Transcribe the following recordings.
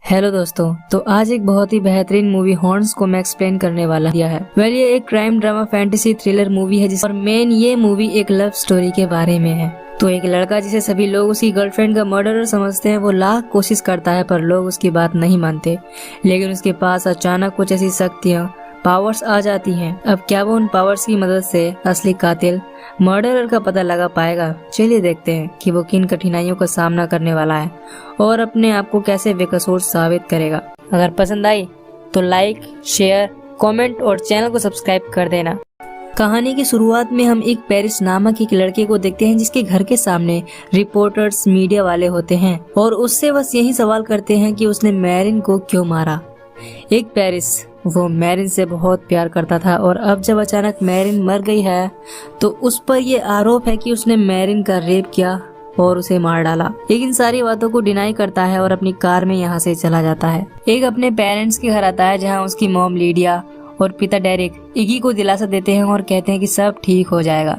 Hello दोस्तों, तो आज एक बहुत ही बेहतरीन मूवी हॉर्न्स को मैं एक्सप्लेन करने वाला है। ये एक crime drama fantasy thriller movie है और मेन ये मूवी एक लव स्टोरी के बारे में है। तो एक लड़का जिसे सभी लोग उसकी गर्लफ्रेंड का मर्डरर समझते हैं, वो लाख कोशिश करता है पर लोग उसकी बात नहीं मानते। लेकिन उसके पास अचानक कुछ ऐसी शक्तियाँ पावर्स आ जाती हैं। अब क्या वो उन पावर्स की मदद से असली कातिल मर्डरर का पता लगा पाएगा? चलिए देखते हैं कि वो किन कठिनाइयों का सामना करने वाला है और अपने आप को कैसे बेकसूर साबित करेगा। अगर पसंद आई तो लाइक, शेयर, कमेंट और चैनल को सब्सक्राइब कर देना। कहानी की शुरुआत में हम एक पेरिस नामक एक लड़के को देखते हैं जिसके घर के सामने रिपोर्टर्स, मीडिया वाले होते हैं और उससे बस यही सवाल करते हैं कि उसने मैरिन को क्यों मारा। एक पेरिस वो मैरिन से बहुत प्यार करता था और अब जब अचानक मैरिन मर गई है तो उस पर ये आरोप है कि उसने मैरिन का रेप किया और उसे मार डाला। एक इन सारी बातों को डिनाई करता है और अपनी कार में यहाँ से चला जाता है। एक अपने पेरेंट्स के घर आता है जहाँ उसकी मॉम लीडिया और पिता डेरिक इगी को दिलासा देते हैं और कहते हैं कि सब ठीक हो जाएगा।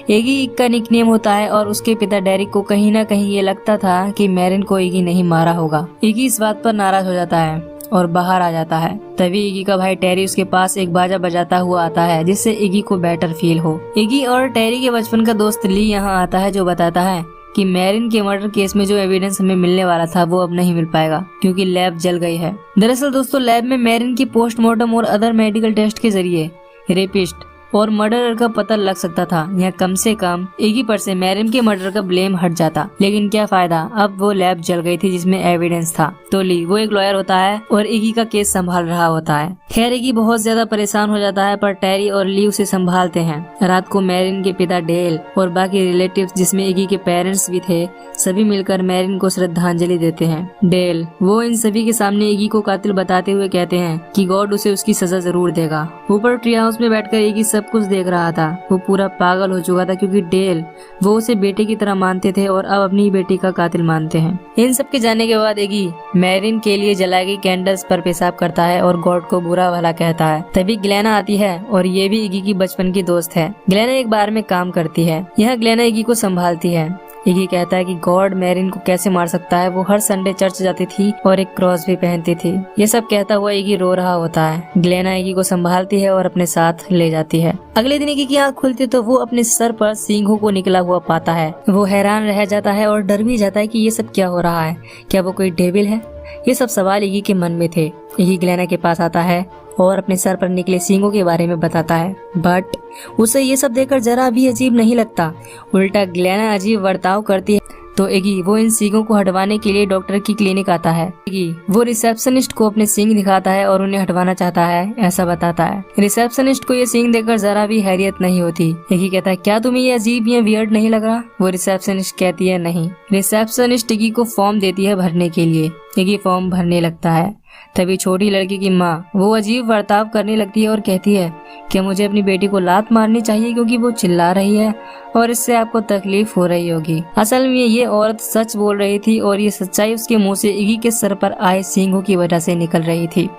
इगी का निकनेम होता है और उसके पिता डेरिक को कहीं ना कहीं ये लगता था कि मैरिन को इगी नहीं मारा होगा। इगी इस बात पर नाराज हो जाता है और बाहर आ जाता है। तभी इगी का भाई टेरी उसके पास एक बाजा बजाता हुआ आता है जिससे इगी को बेटर फील हो। इगी और टेरी के बचपन का दोस्त ली यहाँ आता है जो बताता है कि मैरिन के मर्डर केस में जो एविडेंस हमें मिलने वाला था वो अब नहीं मिल पाएगा क्योंकि लैब जल गई है। दरअसल दोस्तों, लैब में मैरिन की पोस्टमार्टम और अदर मेडिकल टेस्ट के जरिए रेपिस्ट और मर्डरर का पता लग सकता था। यहाँ कम से कम इगी पर से मैरिन के मर्डर का ब्लेम हट जाता। लेकिन क्या फायदा, अब वो लैब जल गई थी जिसमें एविडेंस था। तो ली वो एक लॉयर होता है और इगी का केस संभाल रहा होता है। खैर इगी बहुत ज्यादा परेशान हो जाता है पर टेरी और ली उसे संभालते हैं। रात को मैरिन के पिता डेल और बाकी रिलेटिव्स जिसमें इगी के पेरेंट्स भी थे सभी मिलकर मैरिन को श्रद्धांजलि देते हैं। डेल वो इन सभी के सामने इगी को कातिल बताते हुए कहते हैं कि गॉड उसे उसकी सजा जरूर देगा। ऊपर ट्री हाउस में बैठकर इगी सब कुछ देख रहा था। वो पूरा पागल हो चुका था क्योंकि डेल वो उसे बेटे की तरह मानते थे और अब अपनी बेटी का कातिल मानते हैं। इन सब के जाने के बाद इगी मैरिन के लिए जलाई गई कैंडल्स पर पेशाब करता है और गॉड को बुरा भला कहता है। तभी ग्लेना आती है और ये भी इगी की बचपन की दोस्त है। ग्लेना एक बार में काम करती है। यह ग्लेना इगी को संभालती है। इगी कहता है कि गॉड मैरिन को कैसे मार सकता है। वो हर संडे चर्च जाती थी और एक क्रॉस भी पहनती थी। ये सब कहता हुआ इगी रो रहा होता है। ग्लेना इगी को संभालती है और अपने साथ ले जाती है। अगले दिन इगी की आँख खुलती तो वो अपने सर पर सींगों को निकला हुआ पाता है। वो हैरान रह जाता है और डर भी जाता है कि ये सब क्या हो रहा है, क्या वो कोई डेविल है। ये सब सवाल इगी के मन में थे। इगी ग्लेना के पास आता है और अपने सर पर निकले सींगों के बारे में बताता है, बट उसे ये सब देखकर जरा भी अजीब नहीं लगता। उल्टा ग्लेना अजीब बर्ताव करती है। तो इगी वो इन सींगों को हटवाने के लिए डॉक्टर की क्लिनिक आता है। इगी वो रिसेप्शनिस्ट को अपने सींग दिखाता है और उन्हें हटवाना चाहता है ऐसा बताता है। रिसेप्शनिस्ट को ये सींग देखकर जरा भी हैरियत नहीं होती। इगी कहता है, क्या तुम्हें ये अजीब या वियर्ड नहीं लग रहा? वो रिसेप्शनिस्ट कहती है नहीं। रिसेप्शनिस्ट इगी को फॉर्म देती है भरने के लिए। इगी फॉर्म भरने लगता है। तभी छोटी लड़की की माँ वो अजीब बर्ताव करने लगती है और कहती है कि मुझे अपनी बेटी को लात मारनी चाहिए क्योंकि वो चिल्ला रही है और इससे आपको तकलीफ हो रही होगी। असल में ये औरत सच बोल रही थी और ये सच्चाई उसके मुंह से इगी के सर पर आए सींगों की वजह से निकल रही थी।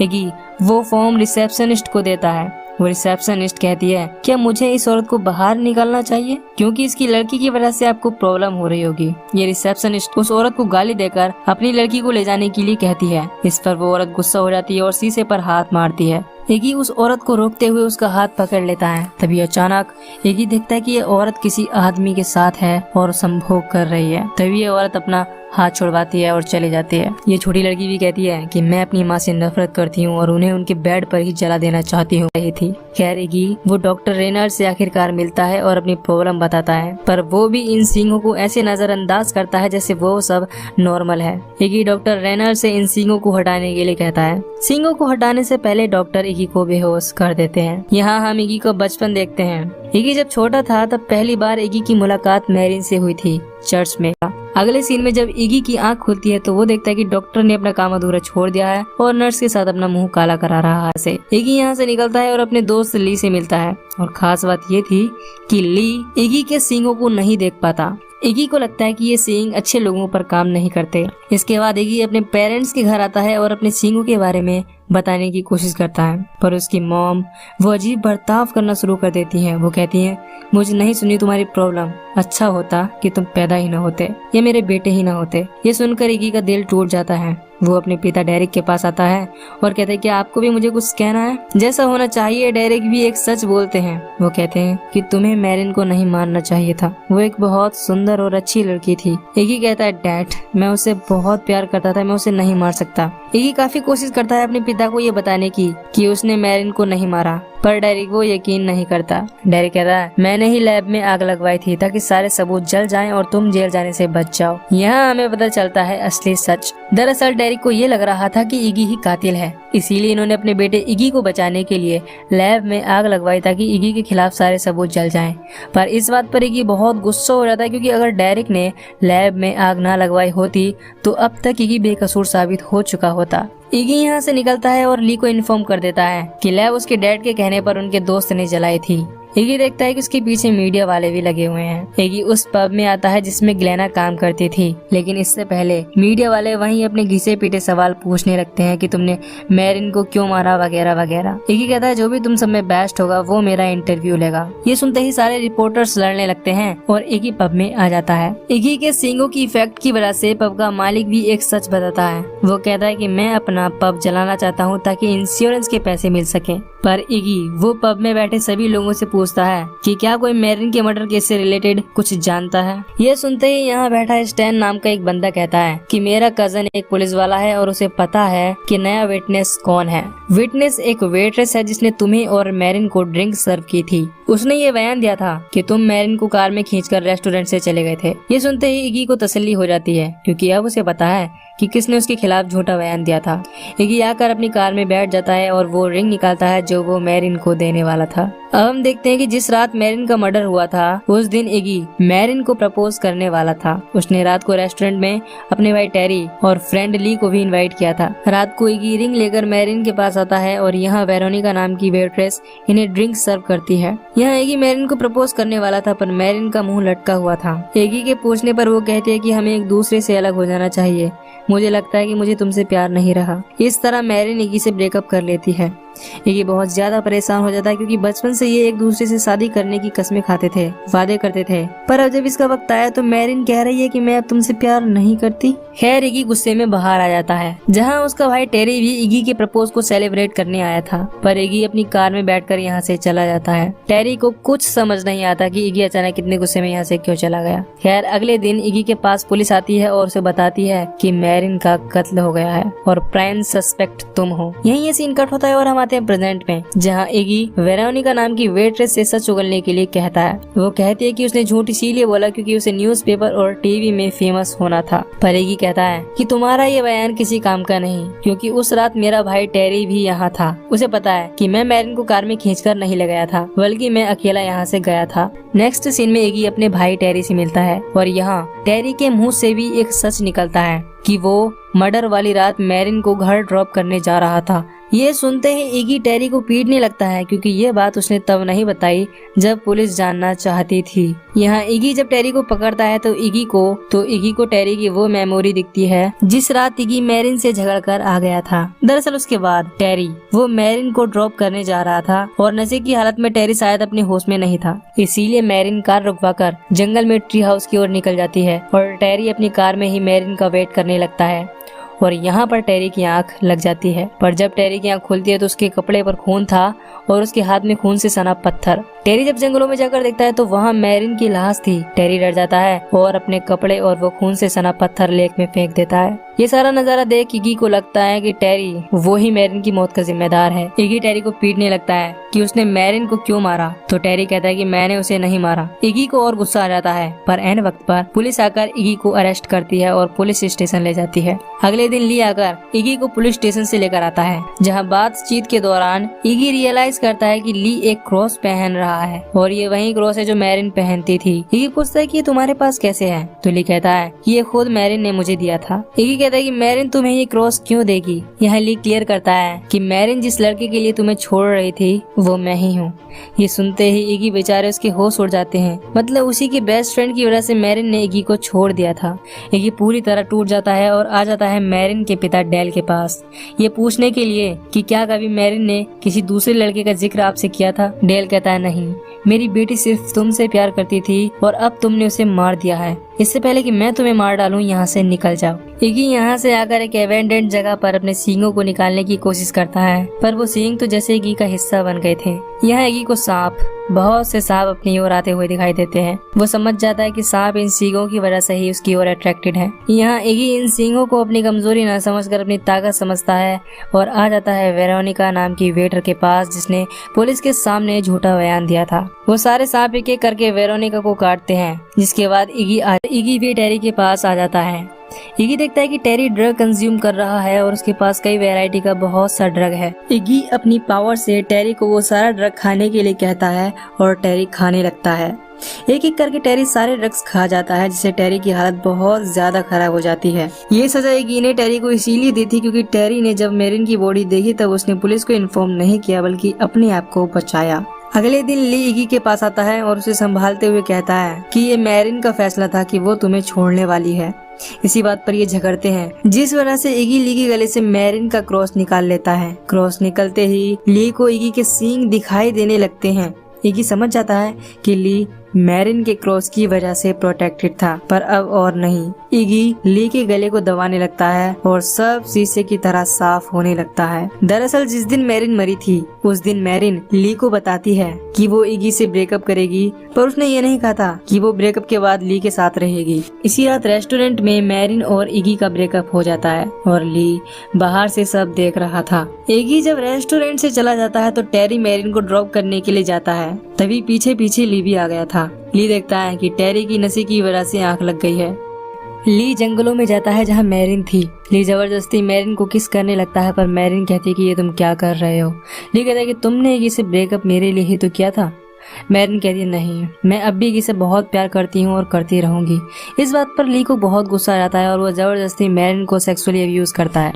इगी वो फॉर्म रिसेप्शनिस्ट को देता है। वो रिसेप्शनिस्ट कहती है, क्या मुझे इस औरत को बाहर निकालना चाहिए क्योंकि इसकी लड़की की वजह से आपको प्रॉब्लम हो रही होगी। ये रिसेप्शनिस्ट उस औरत को गाली देकर अपनी लड़की को ले जाने के लिए कहती है। इस पर वो औरत गुस्सा हो जाती है और शीशे पर हाथ मारती है। इगी उस औरत को रोकते हुए उसका हाथ पकड़ लेता है। तभी अचानक इगी देखता है कि ये औरत किसी आदमी के साथ है और संभोग कर रही है। तभी ये औरत अपना हाथ छुड़वाती है और चली जाती है। ये छोटी लड़की भी कहती है कि मैं अपनी माँ से नफरत करती हूँ और उन्हें उनके बेड पर ही जला देना चाहती हूँ। थी खैर इगी वो डॉक्टर रेनर से आखिरकार मिलता है और अपनी प्रॉब्लम बताता है, पर वो भी इन सींगों को ऐसे नजरअंदाज करता है जैसे वो सब नॉर्मल है। इगी डॉक्टर रेनर से इन सींगों को हटाने के लिए कहता है। सींगों को हटाने से पहले डॉक्टर इगी को बेहोश कर देते हैं। यहाँ हम इगी को बचपन देखते हैं। इगी जब छोटा था तब पहली बार इगी की मुलाकात मैरिन से हुई थी चर्च में। अगले सीन में जब इगी की आंख खुलती है तो वो देखता है कि डॉक्टर ने अपना काम अधूरा छोड़ दिया है और नर्स के साथ अपना मुंह काला करा रहा है। इगी यहाँ से निकलता है और अपने दोस्त ली से मिलता है और खास बात ये थी कि ली इगी के सींगों को नहीं देख पाता। इगी को लगता है कि ये सींग अच्छे लोगों पर काम नहीं करते। इसके बाद इगी अपने पेरेंट्स के घर आता है और अपने सींगों के बारे में बताने की कोशिश करता है, पर उसकी मॉम वो अजीब बर्ताव करना शुरू कर देती है। वो कहती है, मुझे नहीं सुनी तुम्हारी प्रॉब्लम, अच्छा होता कि तुम पैदा ही न होते या मेरे बेटे ही न होते। ये सुनकर इगी का दिल टूट जाता है वो अपने पिता डेरिक के पास आता है और कहते हैं कि आपको भी मुझे कुछ कहना है। जैसा होना चाहिए डेरिक भी एक सच बोलते हैं। वो कहते हैं कि तुम्हें मैरिन को नहीं मारना चाहिए था, वो एक बहुत सुंदर और अच्छी लड़की थी। इगी कहता है डैड, मैं उसे बहुत प्यार करता था, मैं उसे नहीं मार सकता। इगी काफी कोशिश करता है अपने पिता को ये बताने की कि उसने मैरिन को नहीं मारा, पर डेरिक वो यकीन नहीं करता। डेरिक कहता है मैंने ही लैब में आग लगवाई थी ताकि सारे सबूत जल जाएं और तुम जेल जाने से बच जाओ। यहाँ हमें पता चलता है असली सच। दरअसल डेरिक को ये लग रहा था कि इगी ही कातिल है, इसीलिए इन्होंने अपने बेटे इगी को बचाने के लिए लैब में आग लगवाई ताकि इगी के खिलाफ सारे सबूत जल जाएं। पर इस बात पर इगी बहुत गुस्सा हो जाता है क्योंकि अगर डेरिक ने लैब में आग ना लगवाई होती तो अब तक इगी बेकसूर साबित हो चुका होता। इगी यहाँ से निकलता है और ली को इन्फॉर्म कर देता है कि लैब उसके डैड के कहने पर उनके दोस्त ने जलाई थी। इगी देखता है कि उसके पीछे मीडिया वाले भी लगे हुए हैं। इगी उस पब में आता है जिसमें ग्लेना काम करती थी, लेकिन इससे पहले मीडिया वाले वहीं अपने घिसे पीटे सवाल पूछने लगते हैं कि तुमने मैरिन को क्यों मारा वगैरह वगैरह। इगी कहता है जो भी तुम सब में बेस्ट होगा वो मेरा इंटरव्यू लेगा। ये सुनते ही सारे रिपोर्टर्स लड़ने लगते हैं और इगी पब में आ जाता है। इगी के सींगों की इफेक्ट की वजह से पब का मालिक भी एक सच बताता है। वो कहता है कि मैं अपना पब जलाना चाहता हूँ ताकि इंश्योरेंस के पैसे मिल सके। पर इगी वो पब में बैठे सभी लोगों से पूछता है कि क्या कोई मैरिन के मर्डर केस से रिलेटेड कुछ जानता है। ये सुनते ही यहाँ बैठा स्टैन नाम का एक बंदा कहता है कि मेरा कजन एक पुलिस वाला है और उसे पता है कि नया विटनेस कौन है। विटनेस एक वेट्रेस है जिसने तुम्हें और मैरिन को ड्रिंक सर्व की थी। उसने ये बयान दिया था कि तुम मैरिन को कार में खींचकर रेस्टोरेंट से चले गए थे। ये सुनते ही इगी को तसल्ली हो जाती है क्योंकि अब उसे पता है कि किसने उसके खिलाफ झूठा बयान दिया था। इगी आकर अपनी कार में बैठ जाता है और वो रिंग निकालता है जो वो मैरिन को देने वाला था। अब हम देखते हैं कि जिस रात मैरिन का मर्डर हुआ था उस दिन इगी मैरिन को प्रपोज करने वाला था। उसने रात को रेस्टोरेंट में अपने भाई टेरी और फ्रेंड ली को भी इनवाइट किया था। रात को इगी रिंग लेकर मैरिन के पास आता है और यहाँ वेरोनिका नाम की वेट्रेस इन्हें ड्रिंक सर्व करती है। यहाँ इगी मैरिन को प्रपोज करने वाला था पर मैरिन का मुंह लटका हुआ था। इगी के पूछने पर वो कहती है कि हमें एक दूसरे से अलग हो जाना चाहिए, मुझे लगता है कि मुझे तुमसे प्यार नहीं रहा। इस तरह मैरिन इगी से ब्रेकअप कर लेती है। इगी बहुत ज्यादा परेशान हो जाता है क्योंकि बचपन से ये एक दूसरे से शादी करने की कस्में खाते थे, वादे करते थे, पर अब जब इसका वक्त आया तो मैरिन कह रही है कि मैं अब तुमसे प्यार नहीं करती। खैर इगी गुस्से में बाहर आ जाता है जहाँ उसका भाई टेरी भी इगी के प्रपोज को सेलिब्रेट करने आया था, पर इगी अपनी कार में बैठकर यहाँ से चला जाता है। टेरी को कुछ समझ नहीं आता कि इगी अचानक इतने गुस्से में यहाँ से क्यों चला गया। खैर अगले दिन इगी के पास पुलिस आती है और उसे बताती है कि मैरिन का कत्ल हो गया है और प्राइम सस्पेक्ट तुम हो। यही ये सीन कट होता है और हम आते हैं प्रेजेंट में जहाँ इगी वेरोनिका नाम की वेट्रेस से सच उगलने के लिए कहता है। वो कहती है कि उसने झूठ इसीलिए बोला क्योंकि उसे न्यूज़पेपर और टीवी में फेमस होना था। पर इगी कहता है कि तुम्हारा ये बयान किसी काम का नहीं क्योंकि उस रात मेरा भाई टेरी भी यहाँ था। उसे पता है कि मैं मैरिन को कार में खींचकर नहीं ले गया था बल्कि मैं अकेला यहाँ से गया था। नेक्स्ट सीन में इगी अपने भाई टेरी से मिलता है और यहाँ टेरी के मुंह से भी एक सच निकलता है कि वो मर्डर वाली रात मैरिन को घर ड्रॉप करने जा रहा था। ये सुनते ही इगी टेरी को पीटने लगता है क्योंकि ये बात उसने तब नहीं बताई जब पुलिस जानना चाहती थी। यहाँ इगी जब टेरी को पकड़ता है तो इगी को टेरी की वो मेमोरी दिखती है जिस रात इगी मैरिन से झगड़कर आ गया था। दरअसल उसके बाद टेरी वो मैरिन को ड्रॉप करने जा रहा था और नशे की हालत में टेरी शायद अपने होश में नहीं था, इसीलिए मैरिन कार रुकवाकर जंगल में ट्री हाउस की ओर निकल जाती है और टेरी अपनी कार में ही मैरिन का वेट करने लगता है और यहाँ पर टेरी की आंख लग जाती है। पर जब टेरी की आंख खुलती है तो उसके कपड़े पर खून था और उसके हाथ में खून से सना पत्थर। टेरी जब जंगलों में जाकर देखता है तो वहाँ मैरिन की लाश थी। टेरी डर जाता है और अपने कपड़े और वो खून से सना पत्थर लेक में फेंक देता है। ये सारा नजारा देख इगी को लगता है कि टेरी वो ही मैरिन की मौत का जिम्मेदार है। इगी टेरी को पीटने लगता है कि उसने मैरिन को क्यों मारा, तो टेरी कहता है कि मैंने उसे नहीं मारा। इगी को और गुस्सा आ जाता है पर एन वक्त पर पुलिस आकर इगी को अरेस्ट करती है और पुलिस स्टेशन ले जाती है। अगले दिन ली आकर इगी को पुलिस स्टेशन से लेकर आता है जहाँ बातचीत के दौरान इगी रियलाइज करता है कि ली एक क्रॉस पहन रहा है और ये वही क्रॉस है जो मैरिन पहनती थी। इगी पूछता है कि ये तुम्हारे पास कैसे है, तो ली कहता है कि ये खुद मैरिन ने मुझे दिया था। इगी कहता है कि मैरिन तुम्हें ये क्रॉस क्यों देगी। यहाँ ली क्लियर करता है कि मैरिन जिस लड़के के लिए तुम्हें छोड़ रही थी वो मैं ही हूँ। ये सुनते ही इगी बेचारे उसके होश उड़ जाते हैं, मतलब उसी के बेस्ट फ्रेंड की वजह से मैरिन ने इगी को छोड़ दिया था। इगी पूरी तरह टूट जाता है और आ जाता है मैरिन के पिता डेल के पास ये पूछने के लिए कि क्या कभी मैरिन ने किसी दूसरे लड़के का जिक्र आपसे किया था। डेल कहता है नहीं, मेरी बेटी सिर्फ तुमसे प्यार करती थी और अब तुमने उसे मार दिया है। इससे पहले कि मैं तुम्हें मार डालूं, यहाँ से निकल जाओ। इगी यहाँ से आकर एक एवेंडेंट जगह पर अपने सींगों को निकालने की कोशिश करता है, पर वो सींग तो जैसे इगी का हिस्सा बन गए थे। यहाँ इगी को बहुत से सांप अपनी ओर आते हुए दिखाई देते हैं। वो समझ जाता है कि सांप इन सींगों की वजह से ही उसकी ओर अट्रैक्टेड है। यहाँ इगी इन सींगों को अपनी कमजोरी न समझकर अपनी ताकत समझता है और आ जाता है वेरोनिका नाम की वेटर के पास, जिसने पुलिस के सामने झूठा बयान दिया था। वो सारे सांप एक एक करके वेरोनिका को काटते हैं, जिसके बाद इगी भी टेरी के पास आ जाता है। इगी देखता है कि टेरी ड्रग कंज्यूम कर रहा है और उसके पास कई वैरायटी का बहुत सा ड्रग है। इगी अपनी पावर से टेरी को वो सारा ड्रग खाने के लिए कहता है और टेरी खाने लगता है। एक एक करके टेरी सारे ड्रग्स खा जाता है, जिससे टेरी की हालत बहुत ज्यादा खराब हो जाती है। ये सजा इगी ने टेरी को इसीलिए दी थी क्योंकि टेरी ने जब मेरिन की बॉडी देखी तब उसने पुलिस को इन्फॉर्म नहीं किया बल्कि अपने आप को बचाया। अगले दिन ली इगी के पास आता है और उसे संभालते हुए कहता है कि ये मेरिन का फैसला था कि वो तुम्हें छोड़ने वाली है। इसी बात पर ये झगड़ते हैं, जिस वजह से इगी ली के गले से मेरिन का क्रॉस निकाल लेता है। क्रॉस निकलते ही ली को इगी के सींग दिखाई देने लगते हैं। इगी समझ जाता है कि ली मेरिन के क्रॉस की वजह से प्रोटेक्टेड था, पर अब और नहीं। इगी ली के गले को दबाने लगता है और सब शीशे की तरह साफ होने लगता है। दरअसल जिस दिन मेरिन मरी थी उस दिन मेरिन ली को बताती है कि वो इगी से ब्रेकअप करेगी, पर उसने ये नहीं कहा था कि वो ब्रेकअप के बाद ली के साथ रहेगी। इसी रात रेस्टोरेंट में मेरिन और इगी का ब्रेकअप हो जाता है और ली बाहर से सब देख रहा था। इगी जब रेस्टोरेंट से चला जाता है तो टेरी मेरिन को ड्रॉप करने के लिए जाता है, तभी पीछे पीछे ली भी आ गया था। ली देखता है कि टेरी की नशे की वजह से आंख लग गई है। ली जंगलों में जाता है जहां मेरिन थी। ली जबरदस्ती मेरिन को किस करने लगता है, पर मेरिन कहती है कि ये तुम क्या कर रहे हो। ली कहता है कि तुमने इगी से ब्रेकअप मेरे लिए ही तो किया था। मेरिन कहती है नहीं, मैं अब भी इगी से बहुत प्यार करती हूँ और करती रहूंगी। इस बात पर ली को बहुत गुस्सा आ जाता है और वो जबरदस्ती मेरिन को सेक्सुअली अब्यूज करता है।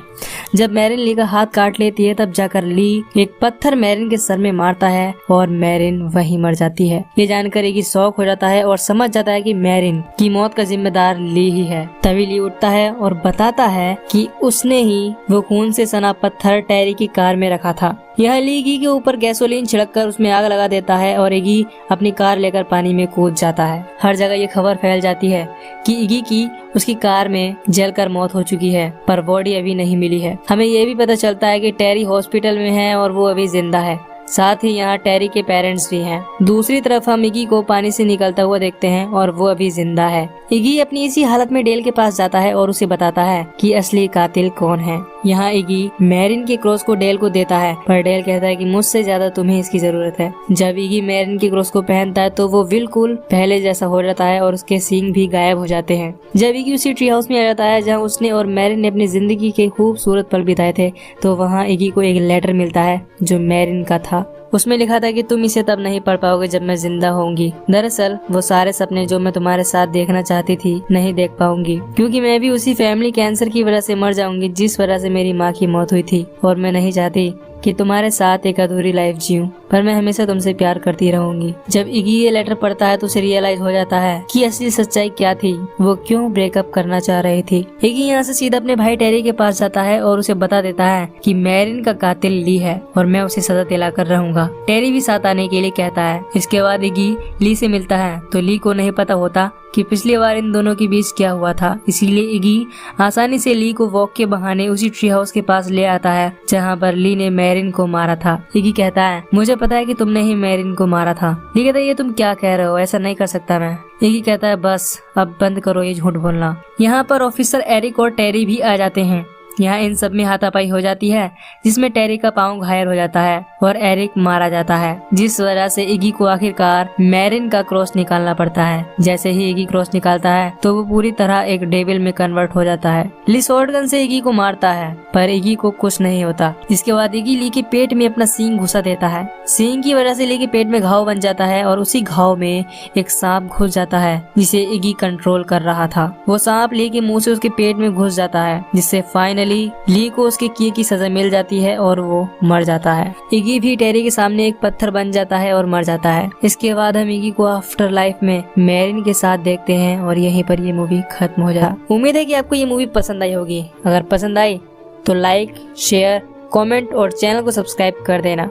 जब मेरिन ली का हाथ काट लेती है तब जाकर ली एक पत्थर मेरिन के सर में मारता है और मेरिन वहीं मर जाती है। ये जानकर इगी शॉक हो जाता है और समझ जाता है कि मेरिन की मौत का जिम्मेदार ली ही है। तभी ली उठता है और बताता है कि उसने ही वो खून से सना पत्थर टेरी की कार में रखा था। यह ली इगी के ऊपर गैसोलीन छिड़ककर उसमें आग लगा देता है और इगी अपनी कार लेकर पानी में कूद जाता है। हर जगह ये खबर फैल जाती है कि इगी की उसकी कार में जलकर मौत हो चुकी है, पर बॉडी अभी नहीं मिली है। हमें ये भी पता चलता है कि टेरी हॉस्पिटल में है और वो अभी जिंदा है। साथ ही यहाँ टेरी के पेरेंट्स भी हैं। दूसरी तरफ हम इगी को पानी से निकलता हुआ देखते हैं और वो अभी जिंदा है। इगी अपनी इसी हालत में डेल के पास जाता है और उसे बताता है कि असली कातिल कौन है। यहाँ इगी मेरिन के क्रॉस को डेल को देता है, पर डेल कहता है कि मुझसे ज्यादा तुम्हें इसकी जरूरत है। जब इगी मेरिन के क्रॉस को पहनता है तो वो बिल्कुल पहले जैसा हो जाता है और उसके सींग भी गायब हो जाते हैं। जब इगी उसी ट्री हाउस में आ जाता है जहाँ उसने और मेरिन ने अपनी जिंदगी के खूबसूरत पल बिताए थे, तो वहाँ इगी को एक लेटर मिलता है जो मेरिन का था। उसमें लिखा था कि तुम इसे तब नहीं पढ़ पाओगे जब मैं जिंदा होंगी। दरअसल वो सारे सपने जो मैं तुम्हारे साथ देखना चाहती थी नहीं देख पाऊंगी, क्योंकि मैं भी उसी फैमिली कैंसर की वजह से मर जाऊंगी जिस वजह से मेरी माँ की मौत हुई थी, और मैं नहीं चाहती कि तुम्हारे साथ एक अधूरी लाइफ जीऊं, पर मैं हमेशा तुमसे प्यार करती रहूंगी। जब इगी ये लेटर पढ़ता है तो उसे रियलाइज हो जाता है कि असली सच्चाई क्या थी, वो क्यों ब्रेकअप करना चाह रही थी। इगी यहाँ से सीधा अपने भाई टेरी के पास जाता है और उसे बता देता है कि मेरिन का कातिल ली है और मैं उसे सजा दिलाकर रहूंगा। टेरी भी साथ आने के लिए कहता है। इसके बाद इगी ली से मिलता है तो ली को नहीं पता होता कि पिछली बार इन दोनों के बीच क्या हुआ था, इसीलिए इगी आसानी से ली को वॉक के बहाने उसी ट्री हाउस के पास ले आता है जहाँ पर ली ने मेरिन को मारा था। इगी कहता है मुझे पता है कि तुमने ही मेरिन को मारा था। ली कहता है ये तुम क्या कह रहे हो, ऐसा नहीं कर सकता मैं। इगी कहता है बस अब बंद करो ये झूठ बोलना। यहाँ पर ऑफिसर एरिक और टेरी भी आ जाते हैं। यहाँ इन सब में हाथापाई हो जाती है जिसमें टेरी का पाँव घायल हो जाता है और एरिक मारा जाता है, जिस वजह से इगी को आखिरकार मेरिन का क्रॉस निकालना पड़ता है। जैसे ही इगी क्रॉस निकालता है तो वो पूरी तरह एक डेविल में कन्वर्ट हो जाता है। ली शॉर्ट गन से इगी को मारता है पर इगी को कुछ नहीं होता। इसके बाद इगी ली के पेट में अपना सींग घुसा देता है। सींग की वजह से ली के पेट में घाव बन जाता है और उसी घाव में एक सांप घुस जाता है जिसे इगी कंट्रोल कर रहा था। वो सांप ली के मुंह से उसके पेट में घुस जाता है, जिससे फाइनली ली को उसके किए की सजा मिल जाती है और वो मर जाता है। इगी भी टेरी के सामने एक पत्थर बन जाता है और मर जाता है। इसके बाद हम इगी को आफ्टर लाइफ में मेरिन के साथ देखते हैं और यहीं पर ये मूवी खत्म हो जाए। उम्मीद है कि आपको ये मूवी पसंद आई होगी। अगर पसंद आई तो लाइक, शेयर, कमेंट और चैनल को सब्सक्राइब कर देना।